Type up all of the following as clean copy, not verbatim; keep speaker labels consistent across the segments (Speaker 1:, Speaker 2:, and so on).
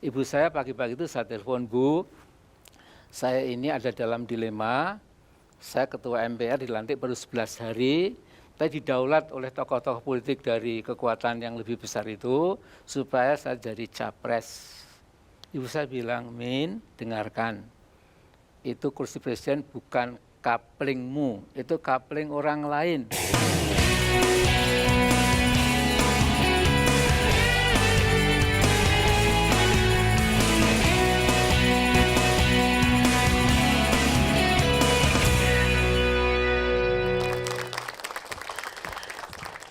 Speaker 1: Ibu saya pagi-pagi itu saya telepon, Bu, saya ini ada dalam dilema, saya ketua MPR dilantik baru 11 hari, tapi didaulat oleh tokoh-tokoh politik dari kekuatan yang lebih besar itu, supaya saya jadi capres. Ibu saya bilang, Min, dengarkan, itu kursi presiden bukan kaplingmu, itu kapling orang lain.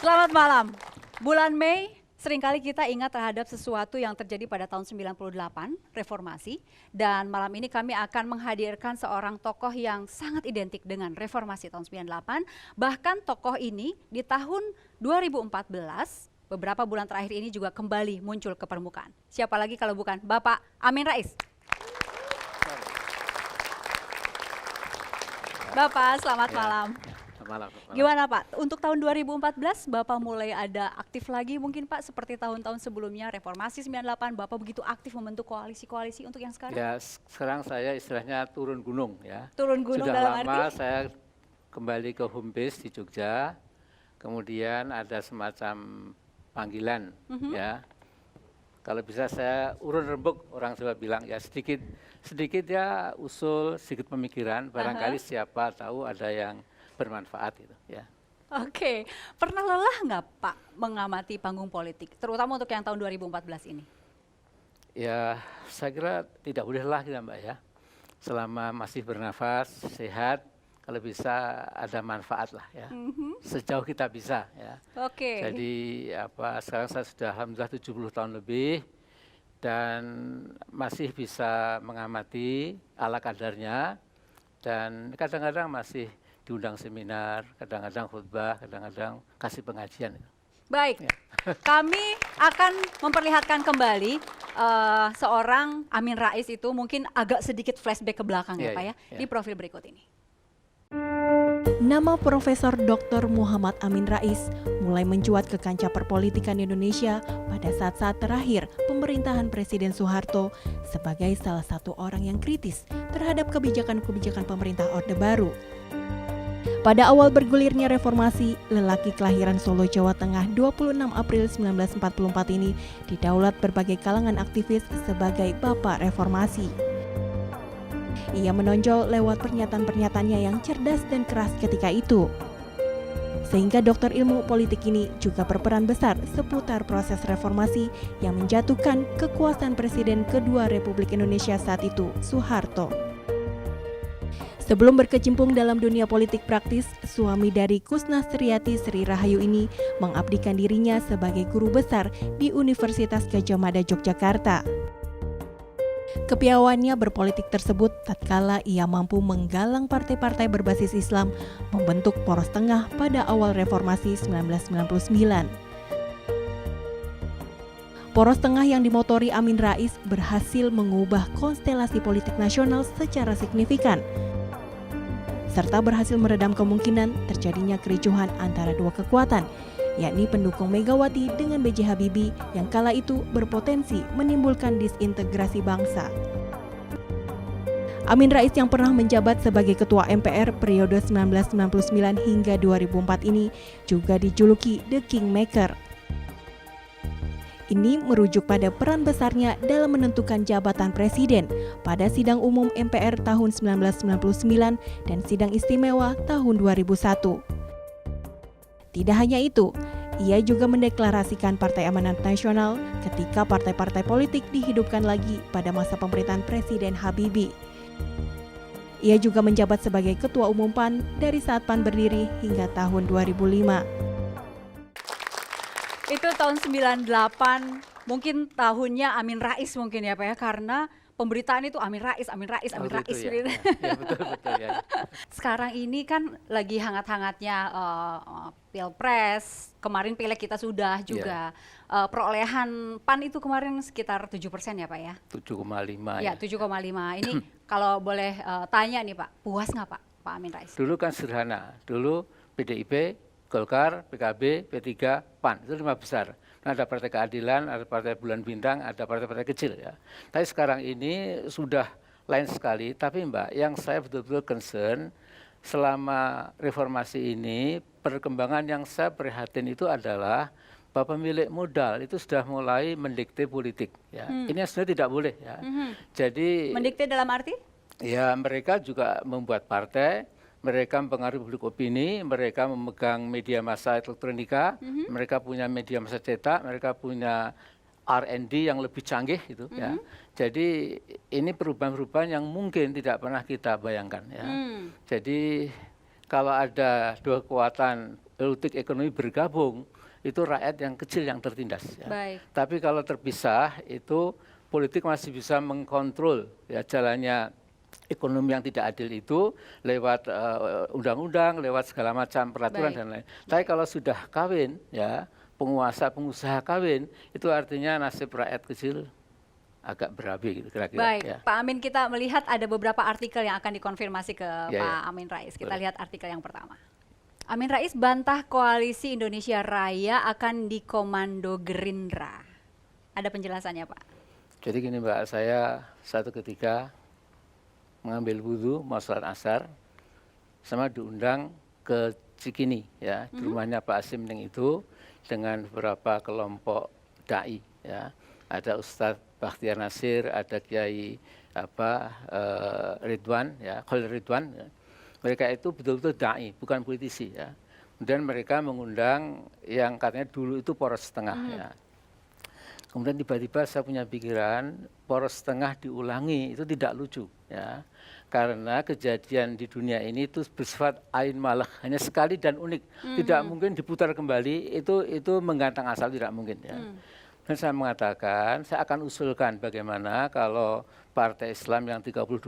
Speaker 2: Selamat malam. Bulan Mei seringkali kita ingat terhadap sesuatu yang terjadi pada tahun 98, reformasi. Dan malam ini kami akan menghadirkan seorang tokoh yang sangat identik dengan reformasi tahun 98. Bahkan tokoh ini di tahun 2014, beberapa bulan terakhir ini juga kembali muncul ke permukaan. Siapa lagi kalau bukan Bapak Amin Rais. Bapak, selamat malam.
Speaker 1: Malam.
Speaker 2: Gimana Pak, untuk tahun 2014 Bapak mulai ada aktif lagi mungkin Pak seperti tahun-tahun sebelumnya, reformasi 98, Bapak begitu aktif membentuk koalisi-koalisi untuk yang sekarang?
Speaker 1: Ya, sekarang saya istilahnya turun gunung ya.
Speaker 2: Turun gunung
Speaker 1: Sudah
Speaker 2: dalam
Speaker 1: lama
Speaker 2: arti?
Speaker 1: saya kembali ke home base di Jogja, kemudian ada semacam panggilan ya. Kalau bisa saya urun rembuk, orang Jawa bilang ya sedikit ya usul, sedikit pemikiran, barangkali siapa tahu ada yang bermanfaat itu ya.
Speaker 2: Oke, pernah lelah nggak Pak mengamati panggung politik, terutama untuk yang tahun 2014 ini?
Speaker 1: Ya, saya kira tidak boleh lelah kita Mbak ya. Selama masih bernafas, sehat, kalau bisa ada manfaat lah ya. Sejauh kita bisa ya.
Speaker 2: Oke.
Speaker 1: Jadi sekarang saya sudah alhamdulillah 70 tahun lebih dan masih bisa mengamati ala kadarnya dan kadang-kadang masih diundang seminar, kadang-kadang khutbah, kadang-kadang kasih pengajian.
Speaker 2: Baik, kami akan memperlihatkan kembali seorang Amin Rais itu mungkin agak sedikit flashback ke belakang ya Pak ya, di profil berikut ini.
Speaker 3: Nama Profesor Dr. Muhammad Amin Rais mulai mencuat ke kancah perpolitikan Indonesia pada saat-saat terakhir pemerintahan Presiden Soeharto sebagai salah satu orang yang kritis terhadap kebijakan-kebijakan pemerintah Orde Baru. Pada awal bergulirnya reformasi, lelaki kelahiran Solo, Jawa Tengah 26 April 1944 ini didaulat berbagai kalangan aktivis sebagai Bapak Reformasi. Ia menonjol lewat pernyataan-pernyataannya yang cerdas dan keras ketika itu. Sehingga doktor ilmu politik ini juga berperan besar seputar proses reformasi yang menjatuhkan kekuasaan Presiden kedua Republik Indonesia saat itu, Soeharto. Sebelum berkecimpung dalam dunia politik praktis, suami dari Kusnastriati Sri Rahayu ini mengabdikan dirinya sebagai guru besar di Universitas Gadjah Mada Yogyakarta. Kepiawaiannya berpolitik tersebut tatkala ia mampu menggalang partai-partai berbasis Islam membentuk Poros Tengah pada awal reformasi 1999. Poros Tengah yang dimotori Amin Rais berhasil mengubah konstelasi politik nasional secara signifikan, serta berhasil meredam kemungkinan terjadinya kericuhan antara dua kekuatan, yakni pendukung Megawati dengan B.J. Habibie yang kala itu berpotensi menimbulkan disintegrasi bangsa. Amin Rais yang pernah menjabat sebagai Ketua MPR periode 1999 hingga 2004 ini juga dijuluki The Kingmaker. Ini merujuk pada peran besarnya dalam menentukan jabatan presiden pada sidang umum MPR tahun 1999 dan sidang istimewa tahun 2001. Tidak hanya itu, ia juga mendeklarasikan Partai Amanat Nasional ketika partai-partai politik dihidupkan lagi pada masa pemerintahan Presiden Habibie. Ia juga menjabat sebagai Ketua Umum PAN dari saat PAN berdiri hingga tahun 2005.
Speaker 2: Itu tahun 98, mungkin tahunnya Amin Rais mungkin ya Pak ya, karena pemberitaan itu Amin Rais.
Speaker 1: Ya.
Speaker 2: Gitu.
Speaker 1: Ya, betul ya.
Speaker 2: Sekarang ini kan lagi hangat-hangatnya Pilpres, kemarin Pileg kita sudah juga. Perolehan PAN itu kemarin sekitar 7% ya Pak ya?
Speaker 1: 7,5
Speaker 2: ya. 7,5. Ini kalau boleh tanya nih Pak, puas nggak Pak Amin Rais?
Speaker 1: Dulu kan sederhana, dulu PDIP, Golkar, PKB, P3, PAN, itu 5 besar. Ada Partai Keadilan, ada Partai Bulan Bintang, ada partai-partai kecil ya. Tapi sekarang ini sudah lain sekali. Tapi Mbak, yang saya betul-betul concern selama reformasi ini, perkembangan yang saya prihatin itu adalah bahwa pemilik modal itu sudah mulai mendikte politik. Ya. Ini sebenarnya tidak boleh. Ya. Jadi
Speaker 2: mendikte dalam arti?
Speaker 1: Ya, mereka juga membuat partai, mereka mempengaruhi publik opini, mereka memegang media massa elektronika, mereka punya media massa cetak, mereka punya R&D yang lebih canggih gitu ya. Jadi ini perubahan-perubahan yang mungkin tidak pernah kita bayangkan ya. Jadi kalau ada dua kekuatan politik ekonomi bergabung, itu rakyat yang kecil yang tertindas ya.
Speaker 2: Baik.
Speaker 1: Tapi kalau terpisah itu politik masih bisa mengkontrol ya jalannya ekonomi yang tidak adil itu lewat undang-undang, lewat segala macam peraturan dan lain. Tapi kalau sudah kawin, ya pengusaha kawin, itu artinya nasib rakyat kecil agak berapi gitu kira-kira.
Speaker 2: Baik,
Speaker 1: Ya.
Speaker 2: Pak Amin, kita melihat ada beberapa artikel yang akan dikonfirmasi ke
Speaker 1: Ya,
Speaker 2: Pak
Speaker 1: ya.
Speaker 2: Amin Rais. Kita
Speaker 1: Boleh.
Speaker 2: lihat artikel yang pertama. Amin Rais bantah koalisi Indonesia Raya akan dikomando Gerindra. Ada penjelasannya, Pak?
Speaker 1: Jadi gini Mbak, saya satu ketika mengambil wudhu mau sholat asar sama diundang ke Cikini ya, di rumahnya Pak Asim Ning itu dengan beberapa kelompok dai ya. Ada Ustadz Bakhtiar Nasir, ada Kiai Ridwan ya, Khalil Ridwan ya. Mereka itu betul-betul dai, bukan politisi ya. Kemudian mereka mengundang yang katanya dulu itu poros tengah ya. Kemudian tiba-tiba saya punya pikiran poros tengah diulangi itu tidak lucu ya. Karena kejadian di dunia ini itu bersifat ain malah, hanya sekali dan unik. Tidak mungkin diputar kembali, itu menggantang asal, tidak mungkin ya. Dan saya mengatakan, saya akan usulkan bagaimana kalau Partai Islam yang 32%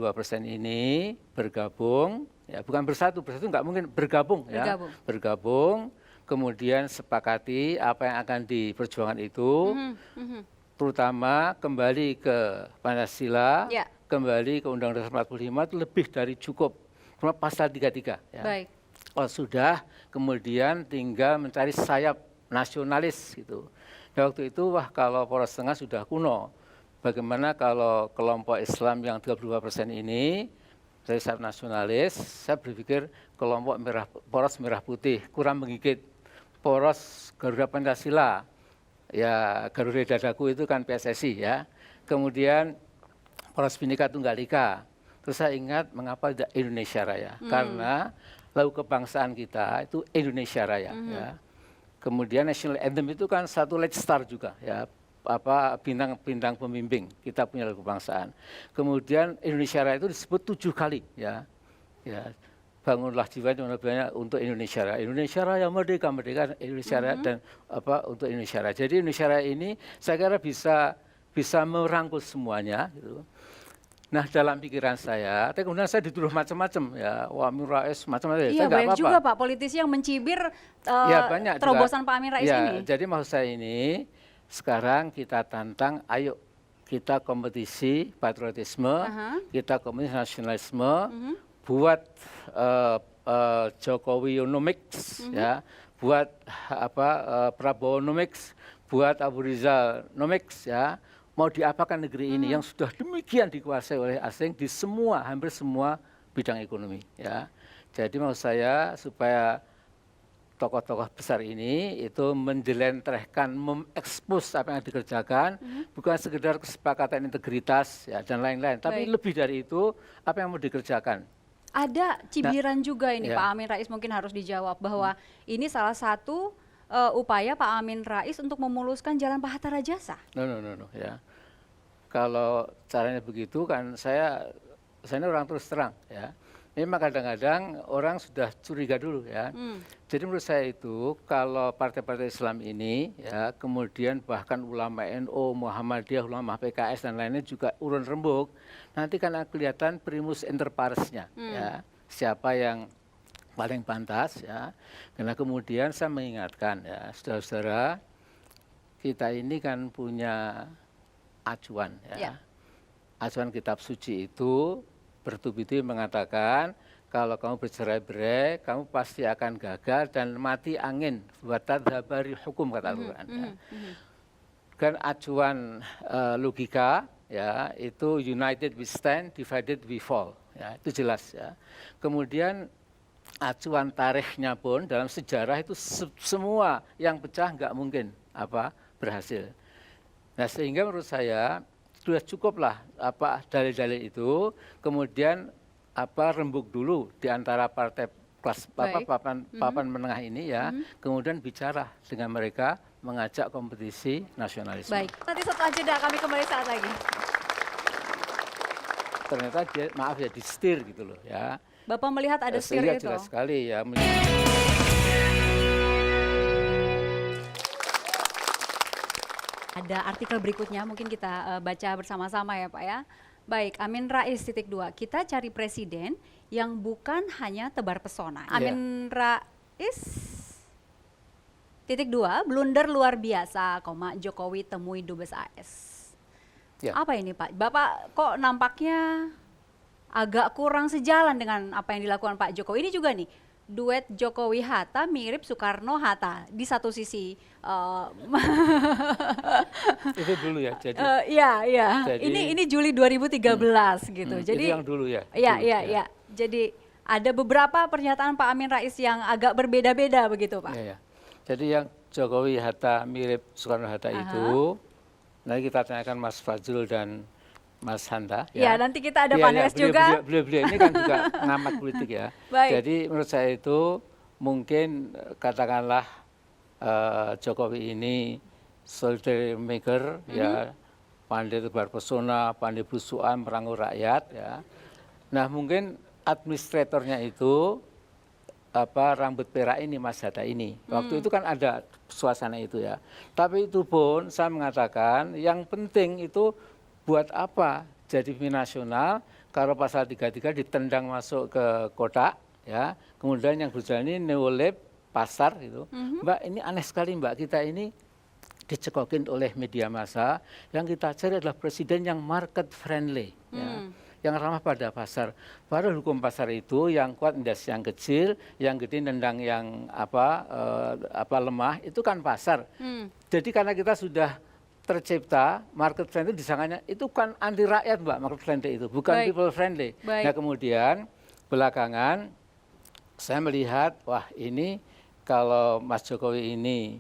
Speaker 1: ini bergabung, ya bukan bersatu nggak mungkin, bergabung ya. Bergabung, kemudian sepakati apa yang akan diperjuangkan itu, terutama kembali ke Pancasila, kembali ke Undang-Undang 45 itu lebih dari cukup. Cuma pasal 33 ya.
Speaker 2: Baik.
Speaker 1: Oh sudah, kemudian tinggal mencari sayap nasionalis gitu. Dan waktu itu wah kalau poros tengah sudah kuno. Bagaimana kalau kelompok Islam yang 32% ini dari sayap nasionalis, saya berpikir kelompok poros merah putih kurang menggigit. Poros Garuda Pancasila, ya Garuda Dadaku itu kan PSSI ya. Kemudian poros Bhinneka Tunggal Ika. Terus saya ingat mengapa tidak Indonesia Raya. Karena lagu kebangsaan kita itu Indonesia Raya ya. Kemudian National Anthem itu kan satu Led Star juga ya. Bintang pembimbing kita punya lagu kebangsaan. Kemudian Indonesia Raya itu disebut 7 kali ya. Ya. Bangunlah jiwa untuk Indonesia Raya. Indonesia Raya merdeka, merdeka Indonesia Raya dan untuk Indonesia Raya. Jadi Indonesia Raya ini saya kira bisa merangkul semuanya gitu. Nah dalam pikiran saya, tapi kemudian saya dituduh macam-macam ya, wah Amin Rais macam-macam.
Speaker 2: Iya banyak juga Pak politisi yang mencibir
Speaker 1: ya, banyak
Speaker 2: terobosan
Speaker 1: juga.
Speaker 2: Pak Amin Rais
Speaker 1: ya,
Speaker 2: ini.
Speaker 1: Jadi maksud saya ini, sekarang kita tantang, ayo kita kompetisi patriotisme, kita kompetisi nasionalisme, buat Jokowi-nomics, ya, buat Prabowo-nomics, buat Abu Rizal-nomics, ya. Mau diapakan negeri ini yang sudah demikian dikuasai oleh asing di semua, hampir semua bidang ekonomi. Ya. Jadi maksud saya supaya tokoh-tokoh besar ini itu menjelentrehkan, mengekspos apa yang dikerjakan, bukan sekedar kesepakatan integritas ya, dan lain-lain, tapi lebih dari itu apa yang mau dikerjakan.
Speaker 2: Ada cibiran juga ini Pak Amin Rais, mungkin harus dijawab bahwa ini salah satu upaya Pak Amin Rais untuk memuluskan jalan Pak Hatta Rajasa.
Speaker 1: No, ya. Kalau caranya begitu kan saya ini orang terus terang ya. Memang kadang-kadang orang sudah curiga dulu ya. Jadi menurut saya itu kalau partai-partai Islam ini ya, kemudian bahkan ulama NU, Muhammadiyah, ulama PKS dan lainnya juga urun rembuk, nanti kan akan kelihatan primus inter pares-nya ya. Siapa yang paling pantas ya. Karena kemudian saya mengingatkan ya, saudara-saudara, kita ini kan punya acuan ya. Acuan kitab suci itu bertubi-tubi mengatakan kalau kamu bercerai-berai, kamu pasti akan gagal dan mati angin. Watadhabari hukum kata Al-Quran. Ya. Kan acuan logika ya itu united we stand, divided we fall. Ya, itu jelas ya. Kemudian acuan tarikhnya pun dalam sejarah itu semua yang pecah nggak mungkin berhasil. Nah sehingga menurut saya sudah cukuplah dalil-dalil itu, kemudian rembuk dulu di antara partai kelas papan menengah ini ya, kemudian bicara dengan mereka mengajak kompetisi nasionalisme.
Speaker 2: Baik, nanti setelah jeda kami kembali saat lagi.
Speaker 1: Ternyata dia maaf ya disetir gitu loh ya.
Speaker 2: Bapak melihat ada setir itu?
Speaker 1: Jelas sekali ya.
Speaker 2: Ada artikel berikutnya mungkin kita baca bersama-sama ya Pak ya. Baik, Amin Rais titik 2. Kita cari presiden yang bukan hanya tebar pesona. Amin Rais titik 2, blunder luar biasa, Jokowi temui Dubes AS. Ya. Apa ini Pak? Bapak kok nampaknya agak kurang sejalan dengan apa yang dilakukan Pak Jokowi. Ini juga nih, duet Jokowi-Hatta mirip Soekarno-Hatta di satu sisi.
Speaker 1: Itu dulu ya. Jadi,
Speaker 2: ini Juli 2013 gitu. Jadi
Speaker 1: itu yang dulu ya.
Speaker 2: Iya. Jadi ada beberapa pernyataan Pak Amin Rais yang agak berbeda-beda begitu Pak.
Speaker 1: Iya. Jadi yang Jokowi-Hatta mirip Soekarno-Hatta itu, nanti kita tanyakan Mas Fadzul dan Mas Hanta.
Speaker 2: Ya, nanti kita ada panelis juga.
Speaker 1: Beliau ini kan juga pengamat politik ya. Jadi menurut saya itu mungkin katakanlah Jokowi ini solidary maker ya, pandai tebar pesona, pandai belusuan, merangkul rakyat ya. Nah mungkin administratornya itu rambut perak ini Mas Hatta ini. Waktu itu kan ada suasana itu ya. Tapi itu pun saya mengatakan yang penting itu buat apa jadi pemimpin nasional kalau pasal 33 ditendang masuk ke kotak ya, kemudian yang berjalan ini neolib pasar gitu. Mbak ini aneh sekali Mbak, kita ini dicekokin oleh media massa, yang kita cari adalah presiden yang market friendly ya, yang ramah pada pasar. Padahal hukum pasar itu yang kuat indas yang kecil, yang gede nendang yang lemah, itu kan pasar. Jadi karena kita sudah tercipta market friendly disangkanya itu kan anti rakyat Mbak, market friendly itu bukan people friendly. Nah kemudian belakangan saya melihat wah ini kalau Mas Jokowi ini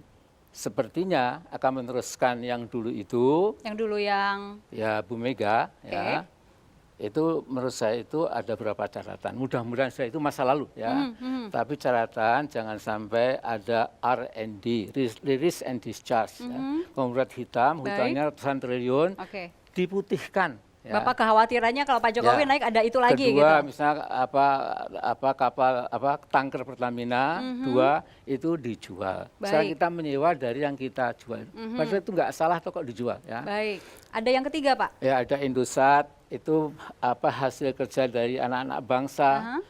Speaker 1: sepertinya akan meneruskan yang dulu itu.
Speaker 2: Yang dulu yang
Speaker 1: ya Bu Mega ya. Itu menurut saya itu ada beberapa catatan. Mudah-mudahan saya itu masa lalu ya. Tapi catatan jangan sampai ada R&D, release and discharge. Ya. Kontrak hitam, hutangnya ratusan triliun, diputihkan. Ya.
Speaker 2: Bapak kekhawatirannya kalau Pak Jokowi naik ada itu lagi
Speaker 1: kedua,
Speaker 2: gitu.
Speaker 1: Kedua misalnya kapal tanker Pertamina, dua itu dijual. Sekarang kita menyewa dari yang kita jual. Padahal itu nggak salah atau kok dijual ya.
Speaker 2: Baik. Ada yang ketiga Pak?
Speaker 1: Ya ada Indosat itu hasil kerja dari anak-anak bangsa.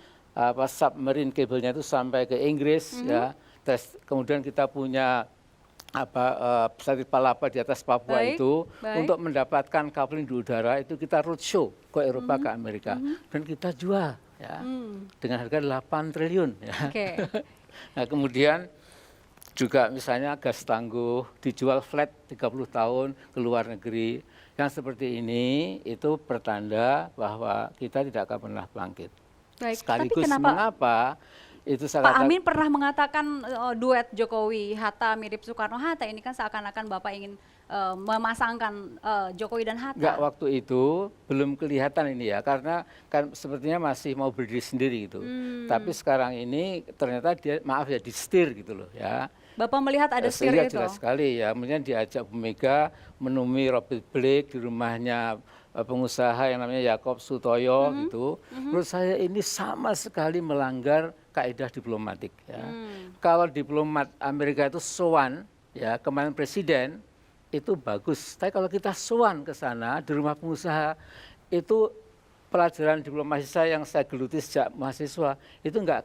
Speaker 1: Submarine kabelnya itu sampai ke Inggris ya. Terus kemudian kita punya pesawat Palapa di atas Papua itu untuk mendapatkan coupling di udara itu kita roadshow ke Eropa ke Amerika dan kita jual ya dengan harga 8 triliun ya. Nah kemudian juga misalnya gas tangguh dijual flat 30 tahun ke luar negeri. Yang seperti ini itu pertanda bahwa kita tidak akan pernah bangkit. Sekaligus mengapa itu
Speaker 2: Pak Amin pernah mengatakan duet Jokowi-Hatta mirip Soekarno-Hatta, ini kan seakan-akan Bapak ingin memasangkan Jokowi dan Hatta.
Speaker 1: Enggak, waktu itu belum kelihatan ini ya, karena kan sepertinya masih mau berdiri sendiri gitu. Tapi sekarang ini ternyata dia maaf ya disetir gitu loh ya.
Speaker 2: Bapak melihat ada setir itu?
Speaker 1: Jelas sekali ya, kemudian diajak Bu Mega menemui Robert Blake di rumahnya pengusaha yang namanya Yakob Sutoyo gitu. Menurut saya ini sama sekali melanggar kaidah diplomatik ya. Kalau diplomat Amerika itu sowan ya kemarin presiden itu bagus. Tapi kalau kita sowan ke sana di rumah pengusaha itu pelajaran diplomasi saya yang saya geluti sejak mahasiswa itu nggak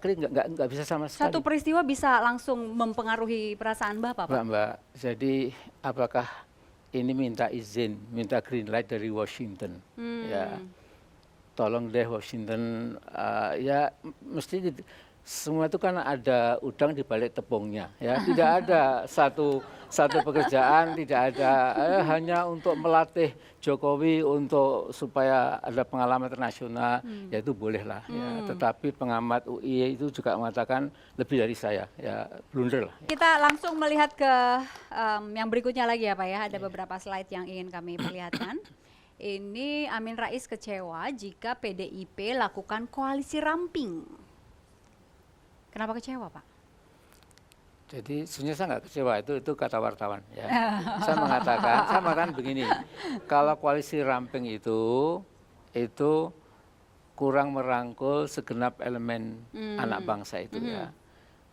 Speaker 1: bisa sama sekali.
Speaker 2: Satu peristiwa bisa langsung mempengaruhi perasaan Bapak, Pak?
Speaker 1: Mbak, jadi apakah ini minta izin, minta green light dari Washington? Ya, tolong deh Washington, ya mesti semua itu kan ada udang di balik tepungnya, ya tidak ada satu pekerjaan, tidak ada hanya untuk melatih Jokowi untuk supaya ada pengalaman internasional, ya itu boleh lah, ya. Tetapi pengamat UI itu juga mengatakan lebih dari saya, ya blunder lah.
Speaker 2: Kita langsung melihat ke yang berikutnya lagi ya Pak ya, ada beberapa slide yang ingin kami perlihatkan. Ini Amin Rais kecewa jika PDIP lakukan koalisi ramping. Kenapa kecewa Pak?
Speaker 1: Jadi sebenarnya saya nggak kecewa, itu kata wartawan. Ya. Saya mengatakan begini, kalau koalisi ramping itu kurang merangkul segenap elemen anak bangsa itu ya.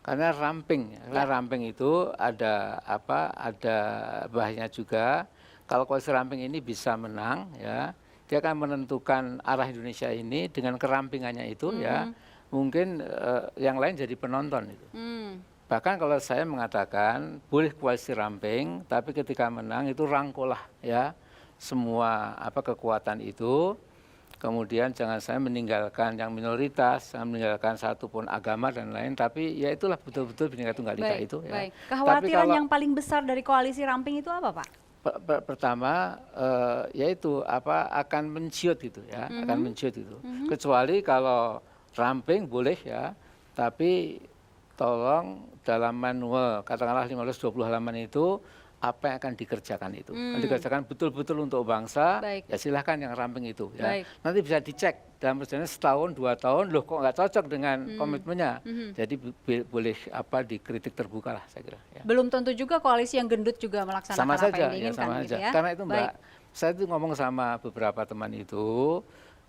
Speaker 1: Karena ramping itu ada bahayanya juga. Kalau koalisi ramping ini bisa menang, ya, dia akan menentukan arah Indonesia ini dengan kerampingannya itu, ya. Mungkin yang lain jadi penonton itu. Bahkan kalau saya mengatakan boleh koalisi ramping, tapi ketika menang itu rangkulah ya semua kekuatan itu. Kemudian jangan saya meninggalkan yang minoritas, jangan meninggalkan satupun agama dan lain. Tapi ya itulah betul-betul Bhinneka Tunggal Ika itu. Ya.
Speaker 2: Kekhawatiran yang paling besar dari koalisi ramping itu apa Pak?
Speaker 1: Pertama yaitu akan menciut gitu ya, akan menciut itu. Kecuali kalau ramping boleh ya, tapi tolong dalam manual katakanlah 15-20 halaman itu apa yang akan dikerjakan itu. Dikerjakan betul-betul untuk bangsa.
Speaker 2: Baik.
Speaker 1: Ya silahkan yang ramping itu ya.
Speaker 2: Baik.
Speaker 1: Nanti bisa dicek dalam perjalanan setahun 2 tahun loh kok nggak cocok dengan komitmennya. Jadi boleh dikritik terbuka lah saya kira. Ya.
Speaker 2: Belum tentu juga koalisi yang gendut juga melaksanakan
Speaker 1: sama
Speaker 2: apa
Speaker 1: saja,
Speaker 2: yang diinginkan.
Speaker 1: sama
Speaker 2: gitu
Speaker 1: aja.
Speaker 2: ya.
Speaker 1: Karena itu Mbak,
Speaker 2: Baik.
Speaker 1: saya itu ngomong sama beberapa teman itu,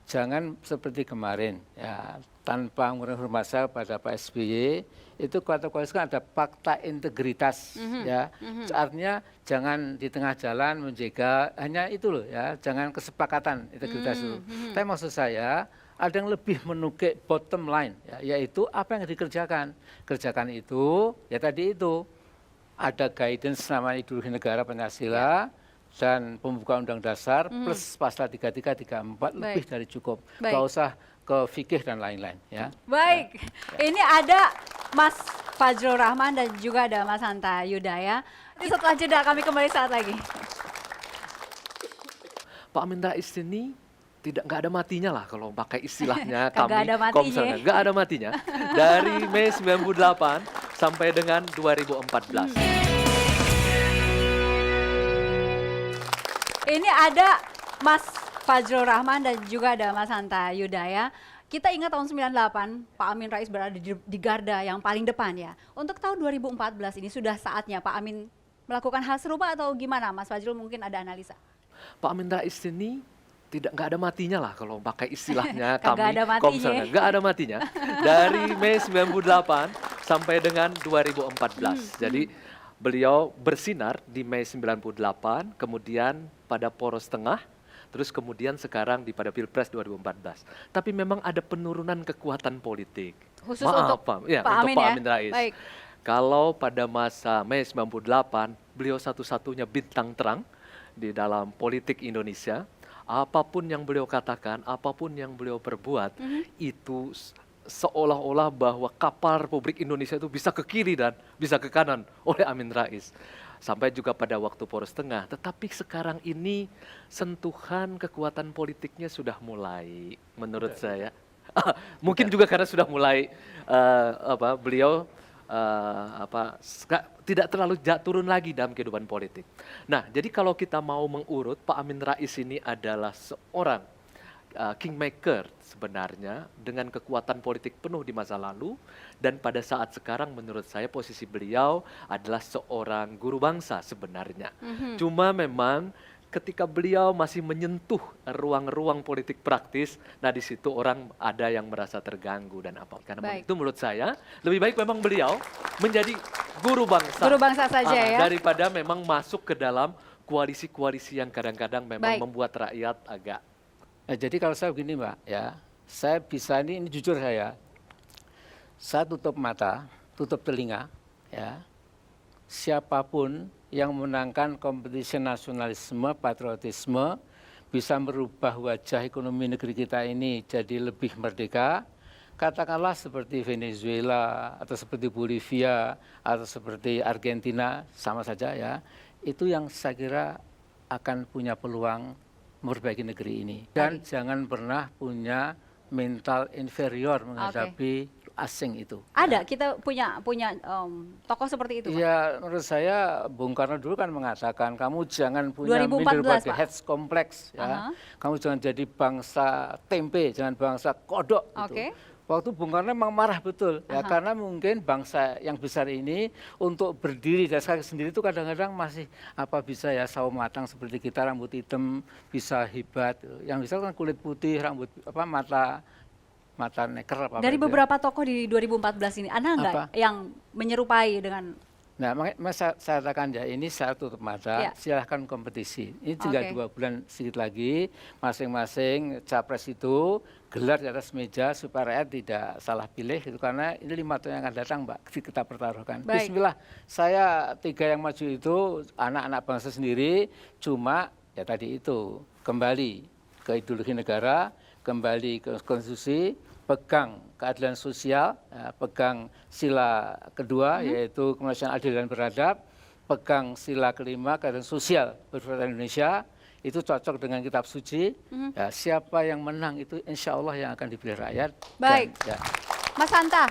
Speaker 1: jangan seperti kemarin ya, tanpa mengurangi hormat saya pada Pak SBY, itu kata koalisi kan ada fakta integritas ya. Artinya jangan di tengah jalan menjaga hanya itu loh ya, jangan kesepakatan integritas itu. Tapi maksud saya ada yang lebih menukik bottom line ya, yaitu apa yang dikerjakan. Kerjakan itu ya tadi itu ada guidance nama ideologi negara Pancasila dan pembukaan Undang Dasar plus pasal 33, 34 lebih dari cukup. Nggak usah ke fikih dan lain-lain ya.
Speaker 2: Baik, ini ada Mas Fajrul Rahman dan juga ada Mas Hanta Yudhaya. Setelah jeda kami kembali saat lagi.
Speaker 4: Pak Amin Rais ini nggak ada matinya lah kalau pakai istilahnya kami
Speaker 2: Kagak ada matinya.
Speaker 4: nggak ada matinya dari Mei 98 sampai dengan 2014.
Speaker 2: Ini ada Mas Fajrul Rahman dan juga ada Mas Hanta Yudhaya. Kita ingat tahun 98, Pak Amin Rais berada di garda yang paling depan ya. Untuk tahun 2014 ini sudah saatnya Pak Amin melakukan hal serupa atau gimana? Mas Fajrul mungkin ada analisa.
Speaker 4: Pak Amin Rais ini nggak ada matinya lah kalau pakai istilahnya
Speaker 2: Kagak
Speaker 4: kami
Speaker 2: ada matinya.
Speaker 4: nggak ada matinya dari Mei 98 sampai dengan 2014. Jadi beliau bersinar di Mei 98, kemudian pada poros tengah, terus kemudian sekarang pada Pilpres 2014. Tapi memang ada penurunan kekuatan politik.
Speaker 2: Khusus untuk Pak Amin
Speaker 4: Rais.
Speaker 2: Baik.
Speaker 4: Kalau pada masa Mei 98, beliau satu-satunya bintang terang di dalam politik Indonesia. Apapun yang beliau katakan, apapun yang beliau perbuat, itu seolah-olah bahwa kapal Republik Indonesia itu bisa ke kiri dan bisa ke kanan oleh Amin Rais. Sampai juga pada waktu poros tengah. Tetapi sekarang ini sentuhan kekuatan politiknya sudah mulai, menurut saya. Mungkin juga karena sudah mulai beliau tidak terlalu turun lagi dalam kehidupan politik. Nah, jadi kalau kita mau mengurut, Pak Amin Rais ini adalah seorang kingmaker sebenarnya dengan kekuatan politik penuh di masa lalu, dan pada saat sekarang menurut saya posisi beliau adalah seorang guru bangsa sebenarnya. Cuma memang ketika beliau masih menyentuh ruang-ruang politik praktis, nah di situ orang ada yang merasa terganggu dan apa. Karena itu menurut saya lebih baik memang beliau menjadi guru bangsa.
Speaker 2: Guru bangsa saja ya.
Speaker 4: Daripada memang masuk ke dalam koalisi-koalisi yang kadang-kadang memang membuat rakyat agak.
Speaker 1: Nah, jadi kalau saya begini Mbak ya, saya bisa ini jujur saya tutup mata, tutup telinga ya. Siapapun yang memenangkan kompetisi nasionalisme, patriotisme, bisa merubah wajah ekonomi negeri kita ini jadi lebih merdeka, katakanlah seperti Venezuela atau seperti Bolivia atau seperti Argentina, sama saja ya, itu yang saya kira akan punya peluang memperbaiki negeri ini. Dan jangan pernah punya mental inferior menghadapi asing itu.
Speaker 2: Ada, kita punya tokoh seperti itu, Pak?
Speaker 1: Ya, menurut saya Bung Karno dulu kan mengatakan kamu jangan punya
Speaker 2: 2014,
Speaker 1: middle
Speaker 2: Pak.
Speaker 1: heads complex ya. Kamu jangan jadi bangsa tempe, jangan bangsa kodok gitu. Waktu Bung Karno memang marah betul ya, karena mungkin bangsa yang besar ini untuk berdiri dan sekali sendiri itu kadang-kadang masih apa bisa ya sawo matang seperti kita, rambut hitam bisa hebat. Yang bisa kan kulit putih, rambut apa mata neker apa.
Speaker 2: Dari beberapa tokoh di 2014 ini, ada nggak yang menyerupai dengan?
Speaker 1: Nah, makanya saya katakan ya, ini saya tutup mata, silahkan kompetisi. Ini tinggal 2 bulan sedikit lagi, masing-masing capres itu gelar di atas meja supaya rakyat tidak salah pilih, itu karena ini 5 tahun yang akan datang, Mbak, kita pertaruhkan. Bismillah, saya 3 yang maju itu anak-anak bangsa sendiri, cuma ya tadi itu, kembali ke ideologi negara, kembali ke konstitusi, pegang keadilan sosial, pegang sila kedua yaitu kemanusiaan adil dan beradab, pegang sila kelima keadilan sosial berwarga Indonesia, itu cocok dengan kitab suci. Ya, siapa yang menang itu insya Allah yang akan dipilih rakyat.
Speaker 2: Baik,
Speaker 1: dan, ya.
Speaker 2: Mas Hanta,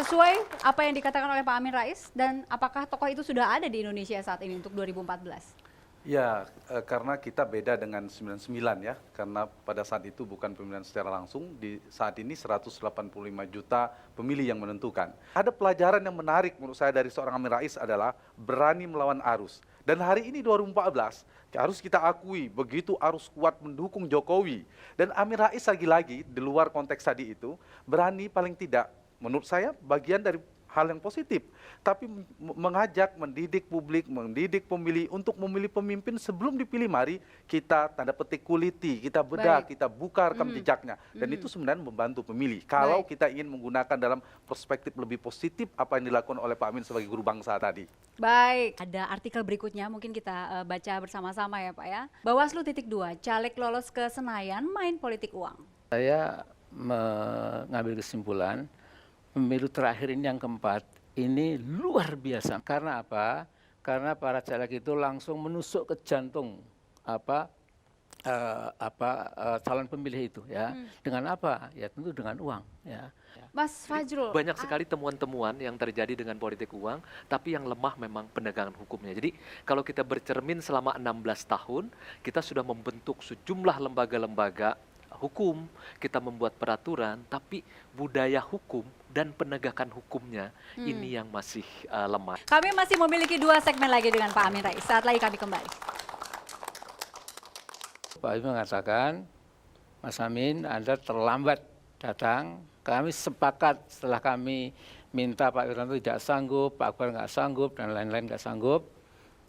Speaker 2: sesuai apa yang dikatakan oleh Pak Amin Rais, dan apakah tokoh itu sudah ada di Indonesia saat ini untuk 2014?
Speaker 5: Ya, karena kita beda dengan 99 ya, karena pada saat itu bukan pemilihan secara langsung, di saat ini 185 juta pemilih yang menentukan. Ada pelajaran yang menarik menurut saya dari seorang Amin Rais adalah berani melawan arus. Dan hari ini 2014, harus kita akui begitu arus kuat mendukung Jokowi. Dan Amin Rais lagi-lagi di luar konteks tadi itu, berani paling tidak, menurut saya bagian dari hal yang positif, tapi mengajak, mendidik publik, mendidik pemilih untuk memilih pemimpin sebelum dipilih. Mari kita tanda petik kuliti, kita bedah, kita buka rekam jejaknya, dan itu sebenarnya membantu pemilih. Kalau kita ingin menggunakan dalam perspektif lebih positif apa yang dilakukan oleh Pak Amin sebagai guru bangsa tadi.
Speaker 2: Baik, ada artikel berikutnya mungkin kita baca bersama-sama ya Pak ya. Bawaslu .2, caleg lolos ke Senayan main politik uang.
Speaker 1: Saya mengambil kesimpulan pemilu terakhir ini yang keempat ini luar biasa. Karena apa? Karena para caleg itu langsung menusuk ke jantung calon pemilih itu ya. Dengan apa? Ya tentu dengan uang ya.
Speaker 2: Mas Fajrul,
Speaker 4: banyak sekali temuan-temuan yang terjadi dengan politik uang, tapi yang lemah memang penegakan hukumnya. Jadi kalau kita bercermin selama 16 tahun, kita sudah membentuk sejumlah lembaga-lembaga hukum, kita membuat peraturan, tapi budaya hukum dan penegakan hukumnya ini yang masih lemah.
Speaker 2: Kami masih memiliki 2 segmen lagi dengan Pak Amin Rais. Saat lagi kami kembali.
Speaker 1: Pak Amin mengatakan, Mas Amin, Anda terlambat datang. Kami sepakat setelah kami minta Pak Wiranto tidak sanggup, Pak Akbar nggak sanggup, dan lain-lain nggak sanggup.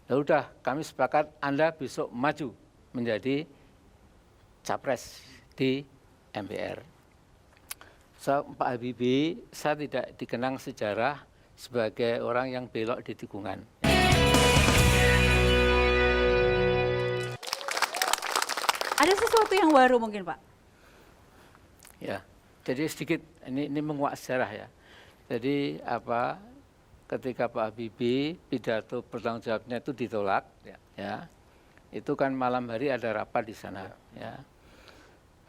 Speaker 1: Ya udah, kami sepakat Anda besok maju menjadi capres di MPR. Pak Habibie, saya tidak dikenang sejarah sebagai orang yang belok di tikungan.
Speaker 2: Ada sesuatu yang baru mungkin Pak?
Speaker 1: Ya, jadi sedikit ini menguak sejarah ya. Jadi ketika Pak Habibie pidato bertanggung jawabnya itu ditolak, ya, itu kan malam hari ada rapat di sana, ya.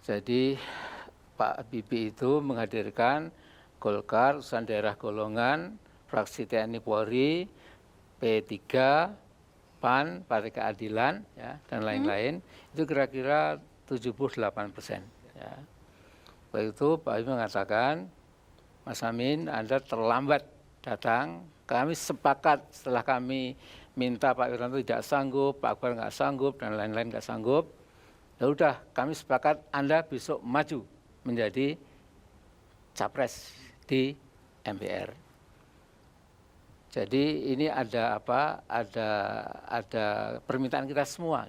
Speaker 1: Jadi Pak Habibie itu menghadirkan Golkar, urusan daerah golongan, fraksi TNI Polri, P3, PAN, Partai Keadilan, ya, dan lain-lain. Itu kira-kira 78%. Ya. Waktu itu Pak Habibie mengatakan, Mas Amin, Anda terlambat datang. Kami sepakat setelah kami minta Pak Wiranto tidak sanggup, Pak Akbar nggak sanggup, dan lain-lain nggak sanggup. Ya udah, kami sepakat Anda besok maju menjadi capres di MPR. Jadi ini ada permintaan kita semua.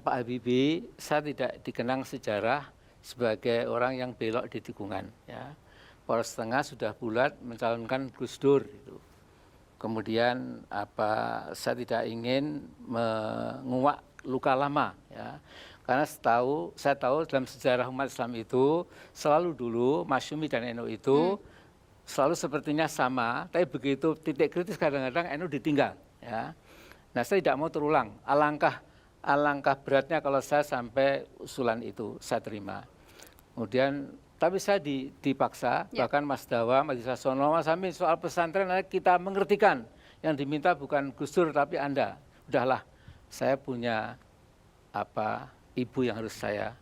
Speaker 1: Pak Habibie, saya tidak dikenang sejarah sebagai orang yang belok di tikungan. Ya. Poros Tengah sudah bulat mencalonkan Gus Dur. Gitu. Kemudian saya tidak ingin menguak luka lama, ya. Karena saya tahu dalam sejarah umat Islam itu selalu dulu Masyumi dan NU itu selalu sepertinya sama, tapi begitu titik kritis kadang-kadang NU ditinggal, ya. Nah, saya tidak mau terulang. Alangkah beratnya kalau saya sampai usulan itu saya terima. Kemudian tapi saya dipaksa, bahkan Mas Dawa, Mas Sasono, Mas Amin, soal pesantren kita mengertikan. Yang diminta bukan Gus Dur tapi Anda. Udahlah, saya punya ibu yang harus saya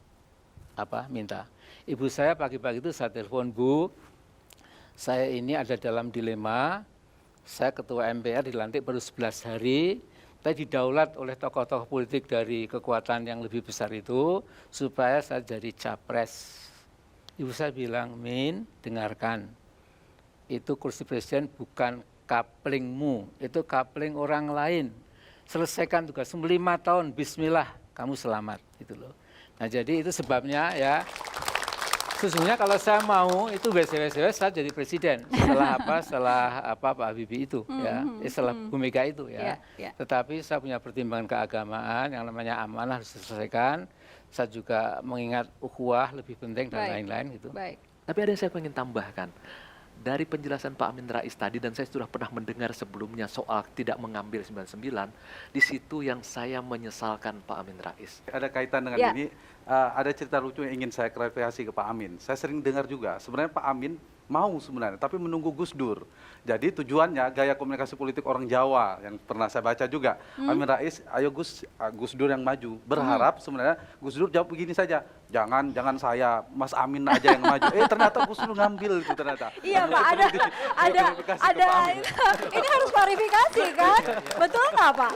Speaker 1: minta. Ibu saya pagi-pagi itu saya telepon, Bu, saya ini ada dalam dilema, saya ketua MPR dilantik baru 11 hari, tapi didaulat oleh tokoh-tokoh politik dari kekuatan yang lebih besar itu, supaya saya jadi capres. Ibu saya bilang, Min, dengarkan, itu kursi presiden bukan kaplingmu, itu kapling orang lain. Selesaikan tugasmu 5 tahun, bismillah, kamu selamat. Gitu loh. Nah, jadi itu sebabnya ya, sesungguhnya kalau saya mau itu WSW saya jadi presiden setelah Pak Habibie itu ya, setelah Bu Mega itu ya. Tetapi saya punya pertimbangan keagamaan yang namanya amanah harus diselesaikan. Saya juga mengingat ukhuwah lebih penting dan lain-lain gitu.
Speaker 2: Baik.
Speaker 4: Tapi ada yang saya ingin tambahkan. Dari penjelasan Pak Amin Rais tadi, dan saya sudah pernah mendengar sebelumnya soal tidak mengambil 99, di situ yang saya menyesalkan Pak Amin Rais.
Speaker 5: Ada kaitan dengan ini, ada cerita lucu yang ingin saya klarifikasi ke Pak Amin. Saya sering dengar juga, sebenarnya Pak Amin mau sebenarnya, tapi menunggu Gus Dur. Jadi tujuannya gaya komunikasi politik orang Jawa yang pernah saya baca juga. Amin Rais, ayo Gus Dur yang maju. Berharap sebenarnya Gus Dur jawab begini saja, jangan saya, Mas Amin aja yang maju. Ternyata Gus Dur ngambil itu ternyata.
Speaker 2: Iya Pak, ada ini harus klarifikasi kan? Betul nggak Pak?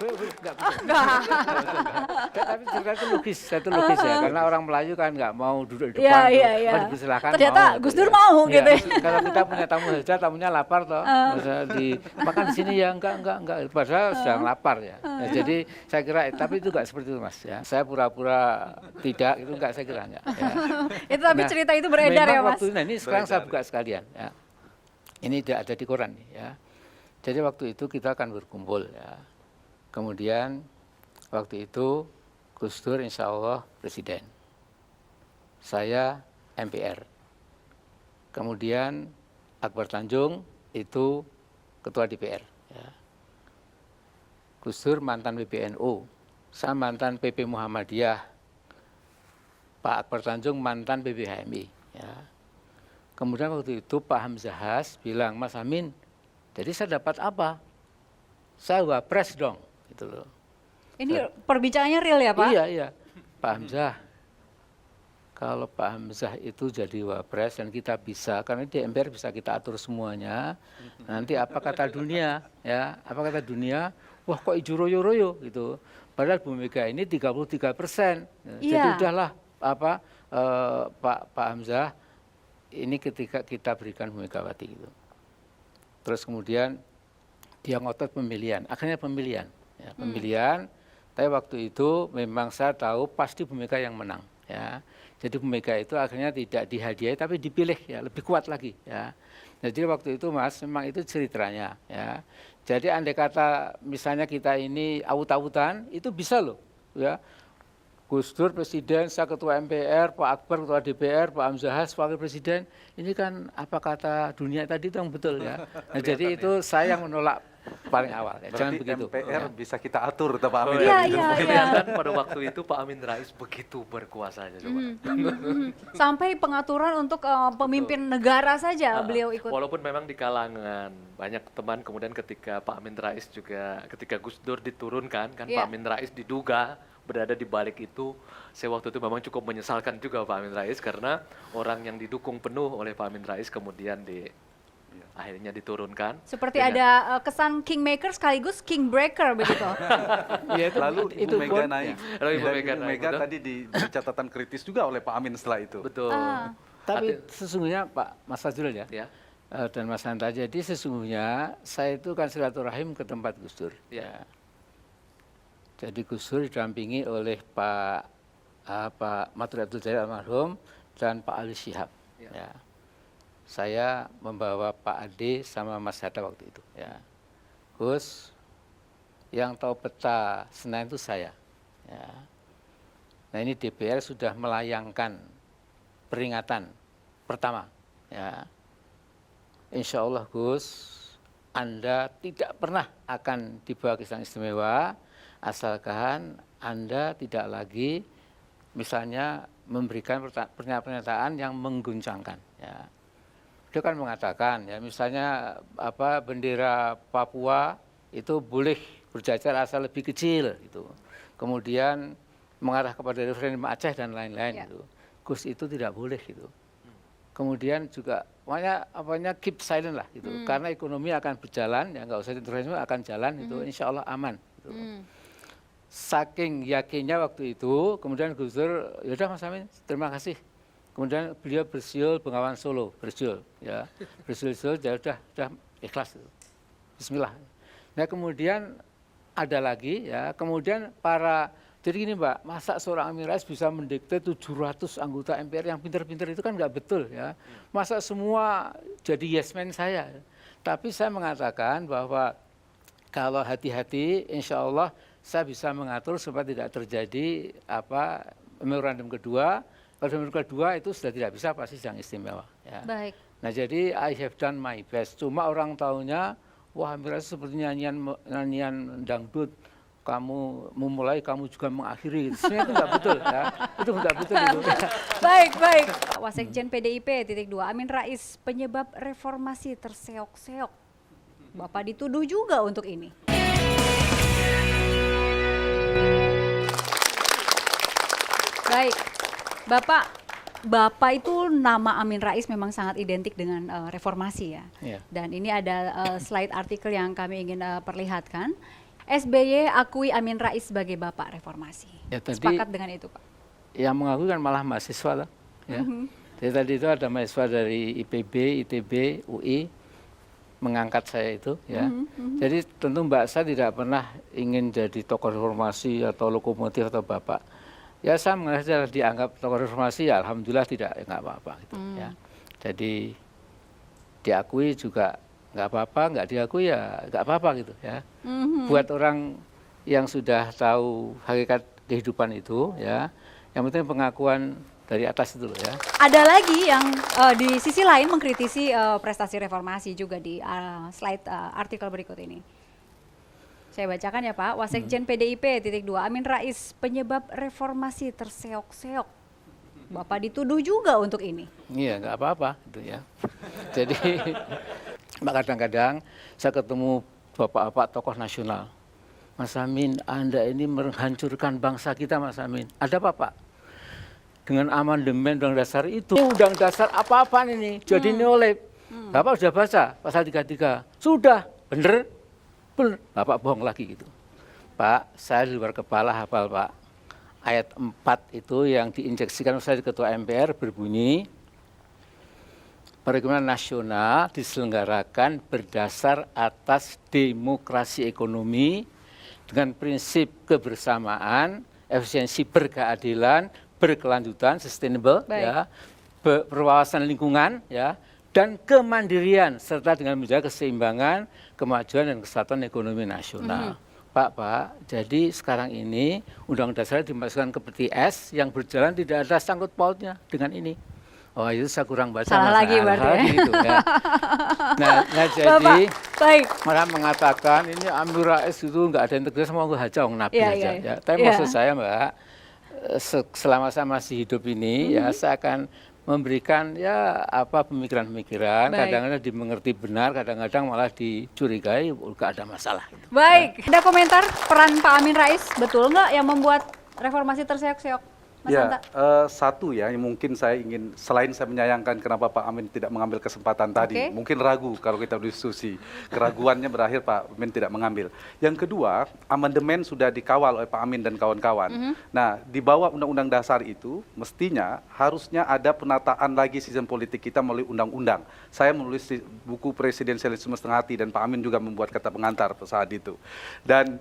Speaker 2: Enggak.
Speaker 1: Tapi cerita itu logis ya, karena orang Melayu kan nggak mau duduk di depan.
Speaker 2: Iya.
Speaker 1: Silakan
Speaker 2: Ternyata
Speaker 1: mau,
Speaker 2: Gus
Speaker 1: gitu
Speaker 2: Dur
Speaker 1: ya.
Speaker 2: mau
Speaker 1: Iya,
Speaker 2: gitu.
Speaker 1: Kalau kita punya tamu saja, tamunya lapar toh. Makan di sini ya enggak. Padahal sedang lapar ya. Nah, jadi saya kira, tapi itu enggak seperti itu Mas ya. Saya pura-pura tidak, itu enggak, saya kira enggak. Ya.
Speaker 2: Itu tapi cerita itu beredar ya Mas?
Speaker 1: Nah ini sekarang saya buka sekalian ya. Ini tidak ada di koran nih ya. Jadi waktu itu kita akan berkumpul ya. Kemudian waktu itu Gus Dur insya Allah presiden. Saya MPR. Kemudian Akbar Tanjung itu ketua DPR. Ya. Gus Dur mantan PBNU, saya mantan PP Muhammadiyah, Pak Akbar Tanjung mantan PBHMI. Ya. Kemudian waktu itu Pak Hamzahas bilang, Mas Amin, jadi saya dapat apa? Saya wapres dong. Gitu loh.
Speaker 2: Ini perbincangannya real ya Pak?
Speaker 1: Iya. Pak Hamzah, kalau Pak Hamzah itu jadi wapres dan kita bisa, karena di MPR bisa kita atur semuanya, nanti apa kata dunia, ya, apa kata dunia, wah kok ijo royo-royo gitu. Padahal Bu Mega ini 33%. Jadi udahlah Pak Hamzah, ini ketika kita berikan Bu Megawati gitu. Terus kemudian dia ngotot pemilihan, akhirnya pemilihan. Ya, pemilihan, tapi waktu itu memang saya tahu pasti Bu Mega yang menang. Ya. Jadi Bu Mega itu akhirnya tidak dihadiahi tapi dipilih ya, lebih kuat lagi ya. Jadi waktu itu Mas memang itu ceritanya ya. Jadi andai kata misalnya kita ini awut-awutan itu bisa loh ya. Gus Dur presiden, saya ketua MPR, Pak Akbar ketua DPR, Pak Hamzahas wakil presiden. Ini kan apa kata dunia tadi itu yang betul ya. Nah, jadi itu saya yang menolak paling awal. Ya. Jangan begitu.
Speaker 5: MPR bisa kita atur, Pak Amin.
Speaker 4: Kelihatan pada waktu itu Pak Amin Rais begitu berkuasanya.
Speaker 2: Sampai pengaturan untuk pemimpin negara saja beliau ikut.
Speaker 4: Walaupun memang di kalangan banyak teman, kemudian ketika Pak Amin Rais juga, ketika Gus Dur diturunkan, kan Pak Amin Rais diduga berada di balik itu. Saya waktu itu memang cukup menyesalkan juga Pak Amin Rais karena orang yang didukung penuh oleh Pak Amin Rais kemudian akhirnya diturunkan.
Speaker 2: Seperti ada kesan kingmaker sekaligus kingbreaker begitu.
Speaker 5: Lalu itu Mega naik.
Speaker 4: Lalu Ibu
Speaker 5: Mega tadi di catatan kritis juga oleh Pak Amin setelah itu.
Speaker 4: Betul.
Speaker 1: Tapi sesungguhnya Pak Mas Fajrul ya. Dan Mas Hanta, jadi sesungguhnya saya itu kan silaturahim ke tempat Gus Dur. Ya. Jadi Gus Dur didampingi oleh Pak Matur Abdul Jalil almarhum dan Pak Ali Shihab. Ya. Saya membawa Pak Ade sama Mas Hatta waktu itu. Ya. Gus, yang tahu peta Senayan itu saya. Ya. Nah ini DPR sudah melayangkan peringatan pertama. Ya. Insya Allah Gus, Anda tidak pernah akan dibawa ke istana istimewa asalkan Anda tidak lagi misalnya memberikan pernyataan yang mengguncangkan. Ya. Dia kan mengatakan ya misalnya bendera Papua itu boleh berjajar asal lebih kecil gitu. Kemudian mengarah kepada referendum Aceh dan lain-lain gitu. Gus itu tidak boleh gitu. Kemudian juga keep silent lah gitu. Karena ekonomi akan berjalan, ya nggak usah intervensi akan jalan itu, insya Allah aman. Gitu. Saking yakinnya waktu itu, kemudian Gus Dur, yaudah Mas Amin, terima kasih. Kemudian beliau bersiul Bengawan Solo, bersiul, ya udah ikhlas itu. Bismillah. Nah kemudian ada lagi, ya kemudian jadi gini Mbak, masa seorang Amin Rais bisa mendikte 700 anggota MPR yang pintar-pintar itu kan nggak betul ya. Masa semua jadi yes man saya. Tapi saya mengatakan bahwa kalau hati-hati insya Allah saya bisa mengatur supaya tidak terjadi memorandum kedua. Kalau memorandum kedua itu sudah tidak bisa pasti sidang istimewa. Ya.
Speaker 2: Baik.
Speaker 1: Nah jadi I have done my best. Cuma orang taunya, wah Amin Rais seperti nyanyian dangdut. Kamu memulai, kamu juga mengakhiri. Sebenarnya itu nggak betul ya. Itu nggak betul itu.
Speaker 2: Baik. Wasekjen PDIP _2 Amin Rais penyebab reformasi terseok-seok. Bapak dituduh juga untuk ini. Baik, Bapak itu nama Amin Rais memang sangat identik dengan reformasi ya.
Speaker 1: Yeah.
Speaker 2: Dan ini ada slide artikel yang kami ingin perlihatkan. SBY akui Amin Rais sebagai Bapak Reformasi.
Speaker 1: Ya, tadi,
Speaker 2: sepakat dengan itu Pak?
Speaker 1: Yang mengakui kan malah mahasiswa lah. Ya. Jadi tadi itu ada mahasiswa dari IPB, ITB, UI mengangkat saya itu. Ya. Jadi tentu Mbak saya tidak pernah ingin jadi tokoh reformasi atau lokomotif atau Bapak. Ya saya merasa dianggap tokoh reformasi ya Alhamdulillah tidak, ya nggak apa-apa. Gitu, ya. Jadi diakui juga nggak apa-apa, nggak diakui ya nggak apa-apa gitu ya. Buat orang yang sudah tahu hakikat kehidupan itu ya, yang penting pengakuan dari atas itu loh ya.
Speaker 2: Ada lagi yang di sisi lain mengkritisi prestasi reformasi juga di slide artikel berikut ini. Saya bacakan ya Pak, Wasekjen PDIP _2 Amin Rais penyebab reformasi terseok-seok. Bapak dituduh juga untuk ini.
Speaker 1: Iya nggak apa-apa gitu ya. Jadi kadang-kadang saya ketemu bapak-bapak tokoh nasional. Mas Amin, Anda ini menghancurkan bangsa kita Mas Amin. Ada apa Pak? Dengan amandemen Undang Dasar itu. Ini Undang Dasar apa-apaan ini? Jadi neolib. Bapak sudah baca pasal 33. Sudah, bener? Bener. Bapak bohong lagi gitu. Pak, saya di luar kepala hafal Pak. Ayat 4 itu yang diinjeksikan oleh Ketua MPR berbunyi, perekonomian nasional diselenggarakan berdasar atas demokrasi ekonomi dengan prinsip kebersamaan, efisiensi berkeadilan, berkelanjutan, sustainable, ya, berwawasan lingkungan, ya, dan kemandirian serta dengan menjaga keseimbangan, kemajuan dan kesatuan ekonomi nasional. Pak, jadi sekarang ini Undang Dasar dimasukkan ke peti es yang berjalan tidak ada sangkut pautnya dengan ini. Oh itu saya kurang baca.
Speaker 2: Salah lagi berarti
Speaker 1: gitu, ya. Nah jadi orang mengatakan ini Amin Rais itu nggak ada integritas sama Haja Wong Nabi aja. Ya. Tapi maksud saya Mbak, selama saya masih hidup ini ya saya akan memberikan ya pemikiran-pemikiran, kadang-kadang dimengerti benar, kadang-kadang malah dicurigai, nggak ada masalah. Gitu.
Speaker 2: Baik, ada komentar peran Pak Amin Rais betul nggak yang membuat reformasi terseok-seok? Mas
Speaker 5: ya, satu ya, yang mungkin saya ingin, selain saya menyayangkan kenapa Pak Amin tidak mengambil kesempatan tadi, mungkin ragu kalau kita berdiskusi, keraguannya berakhir Pak Amin tidak mengambil. Yang kedua, amandemen sudah dikawal oleh Pak Amin dan kawan-kawan. Nah, di bawah Undang-Undang Dasar itu, mestinya harusnya ada penataan lagi sistem politik kita melalui undang-undang. Saya menulis buku Presidensialisme Setengah Hati dan Pak Amin juga membuat kata pengantar saat itu. Dan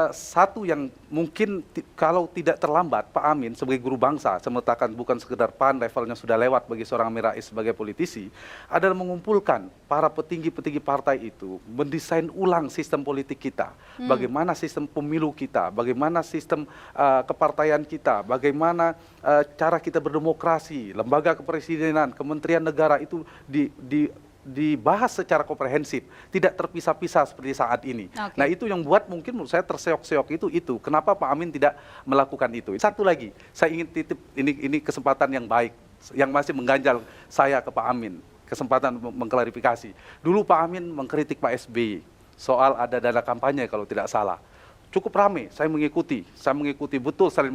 Speaker 5: satu yang mungkin kalau tidak terlambat, Pak Amin sebagai guru bangsa, saya meletakkan bukan sekedar PAN, levelnya sudah lewat bagi seorang Amin Rais sebagai politisi, adalah mengumpulkan para petinggi-petinggi partai itu, mendesain ulang sistem politik kita, bagaimana sistem pemilu kita, bagaimana sistem kepartaian kita, bagaimana cara kita berdemokrasi, lembaga kepresidenan, kementerian negara itu dibahas secara komprehensif, tidak terpisah-pisah seperti saat ini.
Speaker 2: Oke.
Speaker 5: Nah itu yang buat mungkin menurut saya terseok-seok itu. Kenapa Pak Amin tidak melakukan itu? Satu lagi, saya ingin titip ini kesempatan yang baik, yang masih mengganjal saya ke Pak Amin, kesempatan mengklarifikasi. Dulu Pak Amin mengkritik Pak SBY soal ada dana kampanye kalau tidak salah. Cukup ramai, saya mengikuti betul selain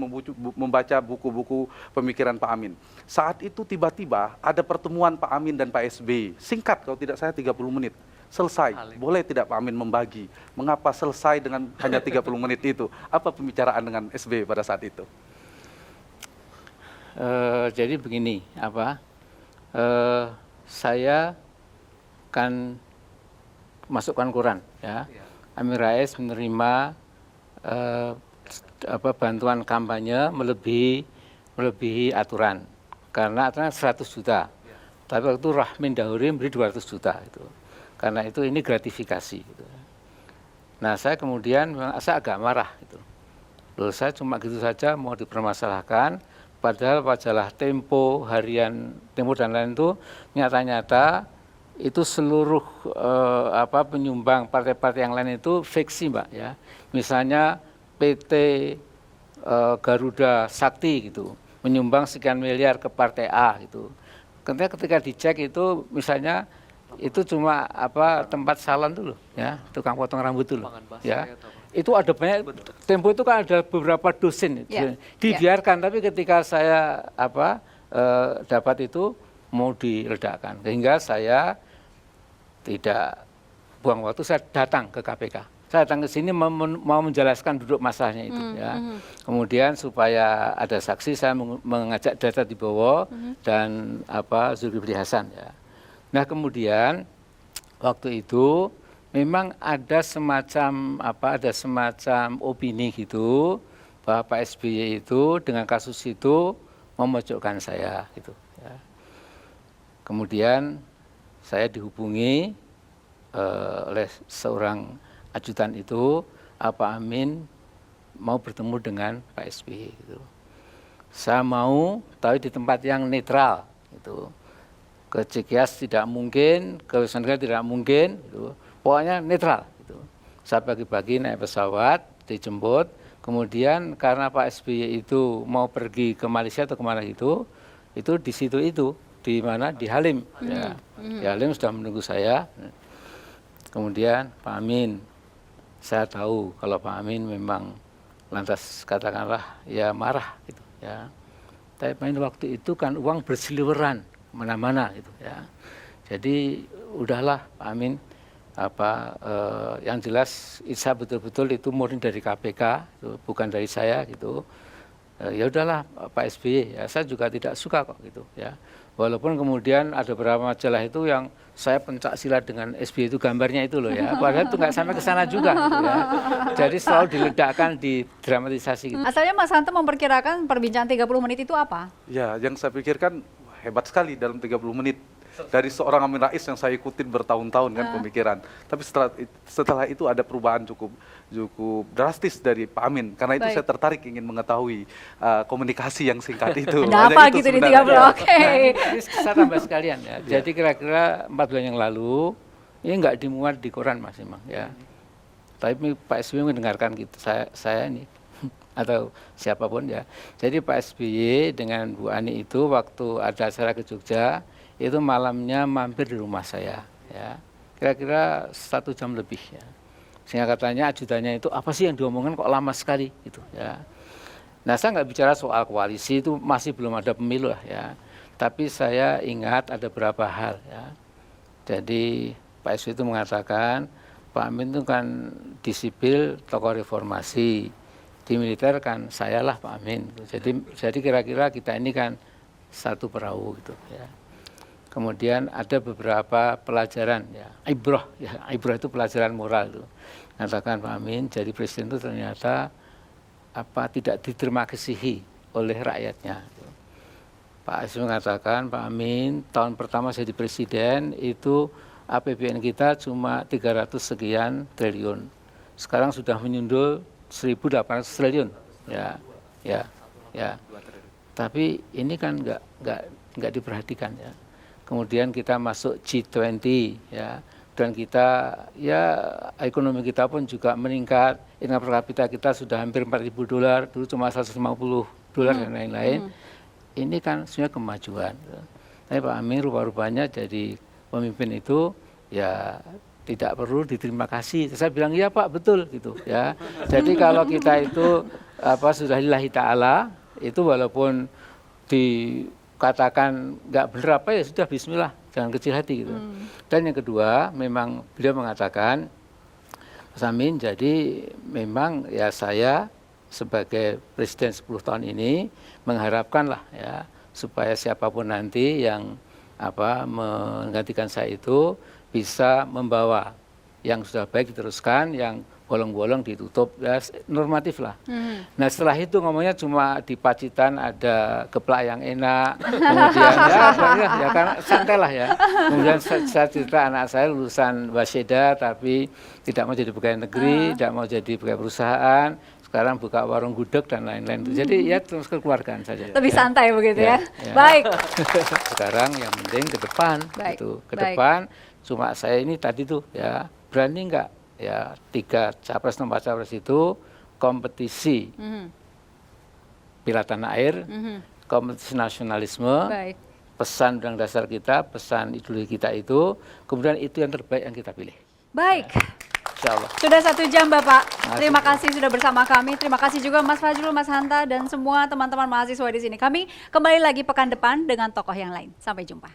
Speaker 5: membaca buku-buku pemikiran Pak Amin. Saat itu tiba-tiba ada pertemuan Pak Amin dan Pak SBY, singkat kalau tidak saya 30 menit, selesai. Boleh tidak Pak Amin membagi, mengapa selesai dengan hanya 30 menit itu? Apa pembicaraan dengan SBY pada saat itu?
Speaker 1: Jadi begini, saya kan masukkan Quran, ya. Amin Rais menerima bantuan kampanye melebihi aturan, karena aturan 100 juta, tapi waktu Rahmin Dahuri memberi 200 juta itu, karena itu ini gratifikasi. Gitu. Nah saya kemudian saya agak marah, gitu. Loh saya cuma gitu saja mau dipermasalahkan, padahal majalah Tempo, Harian Tempo dan lain itu nyata-nyata itu seluruh penyumbang partai-partai yang lain itu fiksi, Mbak, ya. Misalnya PT Garuda Sakti gitu menyumbang sekian miliar ke partai A gitu. Ketika dicek itu misalnya itu cuma tempat salon dulu, ya, tukang potong rambut dulu, ya. Itu ada banyak. Tempo itu kan ada beberapa dosen, dibiarkan. Tapi ketika saya dapat itu mau diledakkan, sehingga saya tidak buang waktu, saya datang ke KPK. Saya datang ke sini mau menjelaskan duduk masalahnya itu, ya. Kemudian supaya ada saksi, saya mengajak Data Dibowo dan Zulkifli Hasan, ya. Nah kemudian waktu itu memang ada semacam opini gitu bahwa Pak SBY itu dengan kasus itu memojokkan saya, gitu, ya. Kemudian saya dihubungi oleh seorang ajudan itu, Pak Amin mau bertemu dengan Pak SBY. Gitu. Saya mau, tapi di tempat yang netral. Gitu. Ke Cikias tidak mungkin, ke Wisma Negara tidak mungkin. Gitu. Pokoknya netral. Gitu. Saya pagi-pagi naik pesawat, dijemput. Kemudian karena Pak SBY itu mau pergi ke Malaysia atau kemana itu di situ itu. Di mana? Di Halim. Ya. Di Halim sudah menunggu saya. Kemudian Pak Amin, saya tahu kalau Pak Amin memang lantas katakanlah ya marah gitu, ya. Tapi Pak Amin waktu itu kan uang berseliweran mana-mana gitu, ya. Jadi udahlah Pak Amin, yang jelas saya betul-betul itu murni dari KPK, itu bukan dari saya gitu. Ya udahlah Pak SBY, ya saya juga tidak suka kok gitu, ya. Walaupun kemudian ada beberapa majalah itu yang saya pencak silat dengan SBY itu gambarnya itu loh, ya. Padahal itu nggak sampai ke sana juga, gitu, ya. Jadi selalu diledakkan, didramatisasi. Gitu.
Speaker 2: Asalnya Mas Hanta memperkirakan perbincangan 30 menit itu apa?
Speaker 5: Ya, yang saya pikirkan hebat sekali dalam 30 menit. Dari seorang Amin Rais yang saya ikutin bertahun-tahun kan pemikiran. Tapi setelah itu ada perubahan cukup drastis dari Pak Amin. Karena itu saya tertarik ingin mengetahui komunikasi yang singkat itu.
Speaker 2: Ada apa gitu di 30? Oke.
Speaker 1: Nah, saya tambah sekalian, ya. Jadi kira-kira 4 bulan yang lalu ini nggak dimuat di koran, Mas, memang, ya. Tapi Pak SBY mendengarkan gitu, saya ini atau siapapun, ya. Jadi Pak SBY dengan Bu Ani itu waktu ada acara ke Jogja itu malamnya mampir di rumah saya, ya. Kira-kira 1 jam lebih, ya. Sehingga katanya ajudannya itu apa sih yang diomongkan kok lama sekali gitu, ya. Nah saya nggak bicara soal koalisi, itu masih belum ada pemilu lah, ya. Tapi saya ingat ada beberapa hal, ya. Jadi Pak SBY itu mengatakan Pak Amin itu kan di sipil tokoh reformasi, di militer kan sayalah Pak Amin. Jadi kira-kira kita ini kan satu perahu gitu, ya. Kemudian ada beberapa pelajaran ya, ibrah itu pelajaran moral itu. Katakan Pak Amin, jadi presiden itu ternyata tidak diterima kasihi oleh rakyatnya. Pak Aziz mengatakan, Pak Amin, tahun pertama jadi presiden itu APBN kita cuma 300 sekian triliun. Sekarang sudah menyundul 1.800 triliun. Ya. Tapi ini kan nggak diperhatikan ya. Kemudian kita masuk G20 ya, dan kita ekonomi kita pun juga meningkat, income per kapita kita sudah hampir $4.000, dulu cuma $150 dan lain-lain. Ini kan sebenarnya kemajuan. Tapi Pak Amin rupa-rupanya jadi pemimpin itu ya tidak perlu diterima kasih. Saya bilang iya Pak, betul gitu ya. Jadi kalau kita itu sudah lillahi ta'ala, itu walaupun dikatakan nggak benar ya sudah bismillah, jangan kecil hati gitu. Dan yang kedua, memang beliau mengatakan, Mas Amin, jadi memang ya saya sebagai presiden 10 tahun ini mengharapkan lah ya supaya siapapun nanti yang menggantikan saya itu bisa membawa yang sudah baik diteruskan, yang bolong-bolong ditutup, ya normatif lah. Nah setelah itu ngomongnya cuma di Pacitan ada geplak yang enak, kemudian ya kan santai lah ya. Kemudian saya cerita anak saya lulusan Waseda tapi tidak mau jadi pegawai negeri, tidak mau jadi pegawai perusahaan, sekarang buka warung gudeg dan lain-lain. Jadi ya terus kekeluargaan saja.
Speaker 2: Lebih santai begitu ya.
Speaker 1: Baik. Sekarang yang penting ke depan gitu. Ke depan cuma saya ini tadi tuh ya berani nggak ya 3 capres dan 4 capres itu kompetisi bela tanah air, kompetisi nasionalisme, pesan undang dasar kita, pesan ideologi kita itu, kemudian itu yang terbaik yang kita pilih.
Speaker 2: Baik.
Speaker 1: Insyaallah.
Speaker 2: Sudah 1 jam Bapak. Terima kasih sudah bersama kami. Terima kasih juga Mas Fajrul, Mas Hanta dan semua teman-teman mahasiswa di sini. Kami kembali lagi pekan depan dengan tokoh yang lain. Sampai jumpa.